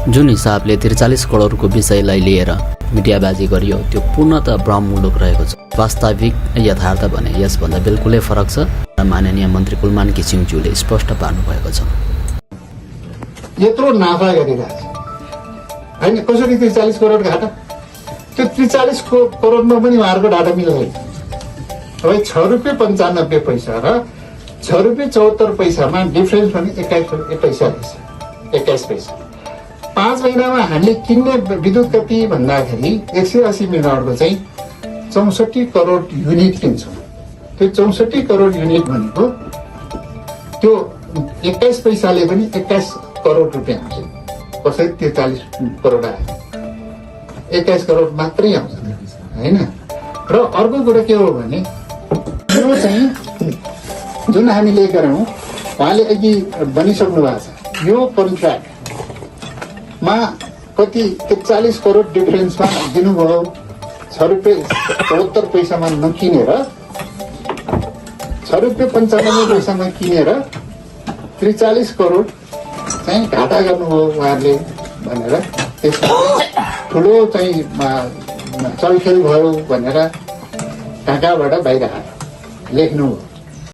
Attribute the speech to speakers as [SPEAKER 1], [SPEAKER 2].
[SPEAKER 1] जुन हिसाबले 43 करोडको विषयलाई लिएर मिडियाबाजी गरियो त्यो पूर्णतः भ्रममूलक रहेको छ। वास्तविक यथार्थ भने यसभन्दा बिल्कुलै फरक छ। माननीय मन्त्री कुलमान घिसिङज्यूले स्पष्ट पार्नु भएको छ।
[SPEAKER 2] यत्रो नाफा गरिरहेछ हैन, कसरी 43 करोड घाटा? त्यो 43 करोडमा पनि उहाँहरूको डाटा मिल्दैन। अब 6 रुपियाँ 95 पैसा र 6 रुपियाँ 74 पैसामा डिफरेन्स पनि 21 पैसा रहेछ। 21 पैसा 5 महिनामा हामीले किन्ने विद्युत कति भन्दाखेरि 180 मेगावाटको चाहिँ 64 करोड युनिट किन्छौँ। त्यो 64 करोड युनिट भनेको त्यो 21 पैसाले पनि 21 करोड रुपियाँ आउँछ। कसरी 43 करोड आयो? 21 करोड मात्रै आउँछ हैन। र अर्को कुरा के हो भने यो चाहिँ जुन हामीले गरौँ, उहाँले अघि भनिसक्नु भएको छ, यो कन्ट्र्याक्टमा कति 41 करोड डिफरेन्समा दिनुभयो। 6 रुपियाँ 74 पैसामा नकिनेर 6 रुपियाँ 95 पैसामा किनेर 43 करोड चाहिँ घाटा गर्नुभयो उहाँहरूले भनेर त्यसमा ठुलो चाहिँ चलखेल भयो भनेर कहाँबाट बाहिर आएर लेख्नु